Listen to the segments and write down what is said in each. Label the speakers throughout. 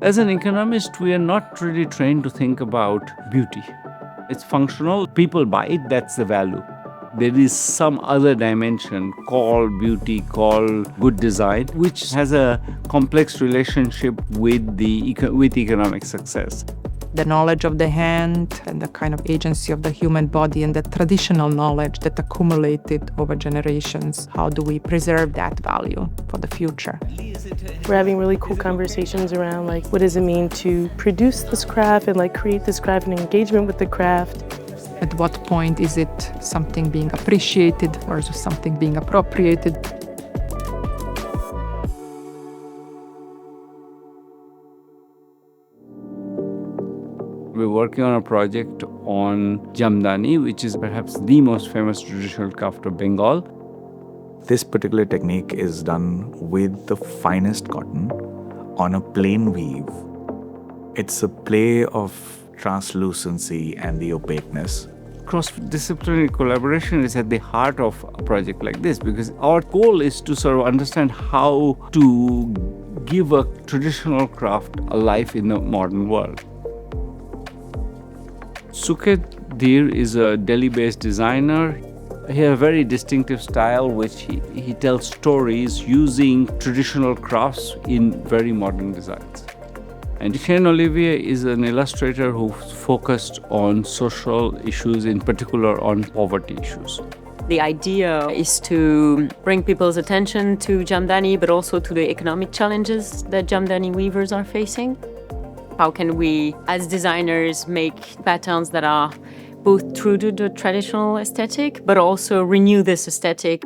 Speaker 1: As an economist, we are not really trained to think about beauty. It's functional. People buy it, that's the value. There is some other dimension called beauty, called good design, which has a complex relationship with economic success.
Speaker 2: The knowledge of the hand and the kind of agency of the human body and the traditional knowledge that accumulated over generations. How do we preserve that value for the future?
Speaker 3: We're having really cool conversations around what does it mean to produce this craft and create this craft and engagement with the craft.
Speaker 2: At what point is it something being appreciated versus something being appropriated?
Speaker 1: We're working on a project on Jamdani, which is perhaps the most famous traditional craft of Bengal.
Speaker 4: This particular technique is done with the finest cotton on a plain weave. It's a play of translucency and the opaqueness.
Speaker 1: Cross-disciplinary collaboration is at the heart of a project like this because our goal is to sort of understand how to give a traditional craft a life in the modern world. Suket Dhir is a Delhi-based designer. He has a very distinctive style which he tells stories using traditional crafts in very modern designs. And Cheyenne Olivier is an illustrator who focused on social issues, in particular on poverty issues.
Speaker 5: The idea is to bring people's attention to Jamdani, but also to the economic challenges that Jamdani weavers are facing. How can we, as designers, make patterns that are both true to the traditional aesthetic, but also renew this aesthetic?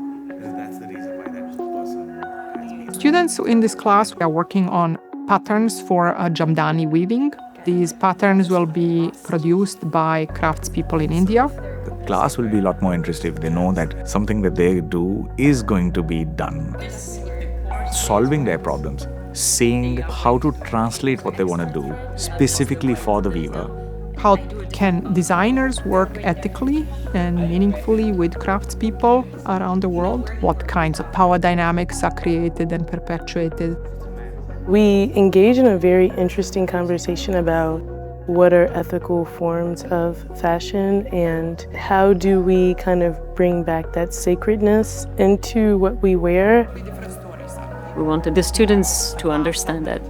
Speaker 2: Students in this class are working on patterns for Jamdani weaving. These patterns will be produced by craftspeople in India.
Speaker 4: The class will be a lot more interested if they know that something that they do is going to be done. Solving their problems, seeing how to translate what they want to do specifically for the weaver.
Speaker 2: How can designers work ethically and meaningfully with craftspeople around the world? What kinds of power dynamics are created and perpetuated?
Speaker 3: We engage in a very interesting conversation about what are ethical forms of fashion and how do we kind of bring back that sacredness into what we wear.
Speaker 5: We wanted the students to understand that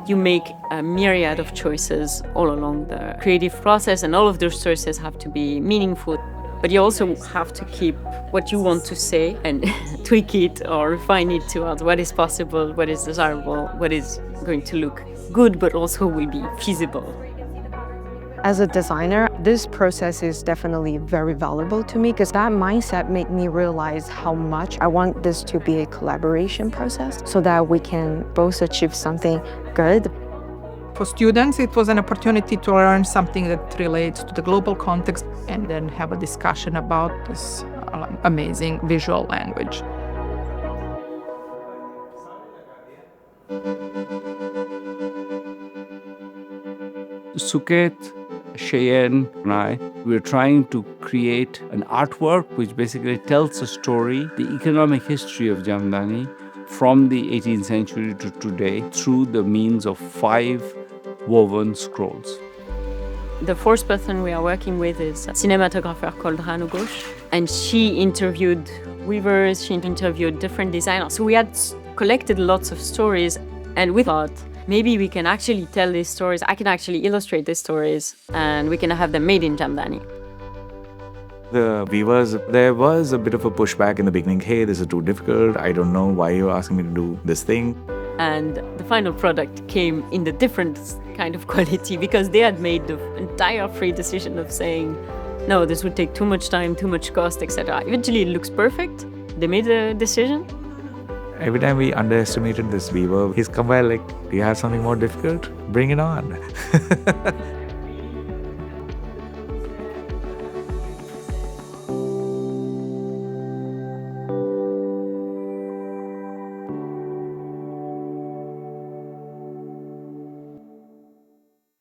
Speaker 5: you make a myriad of choices all along the creative process, and all of those choices have to be meaningful. But you also have to keep what you want to say and tweak it or refine it to what is possible, what is desirable, what is going to look good, but also will be feasible.
Speaker 6: As a designer, this process is definitely very valuable to me because that mindset made me realize how much I want this to be a collaboration process so that we can both achieve something good.
Speaker 2: For students, it was an opportunity to learn something that relates to the global context and then have a discussion about this amazing visual language.
Speaker 1: Suket, Cheyenne and I, we're trying to create an artwork which basically tells a story, the economic history of Jamdani from the 18th century to today through the means of 5 woven scrolls.
Speaker 5: The fourth person we are working with is a cinematographer called Ranu Ghosh, and she interviewed weavers, she interviewed different designers. So we had collected lots of stories, and we thought, maybe we can actually tell these stories, I can actually illustrate these stories, and we can have them made in Jamdani.
Speaker 4: The weavers, there was a bit of a pushback in the beginning. Hey, this is too difficult. I don't know why you're asking me to do this thing.
Speaker 5: And the final product came in the different kind of quality because they had made the entire free decision of saying, no, this would take too much time, too much cost, etc. Eventually, it looks perfect. They made a decision.
Speaker 4: Every time we underestimated this weaver, he's come by like, do you have something more difficult? Bring it on.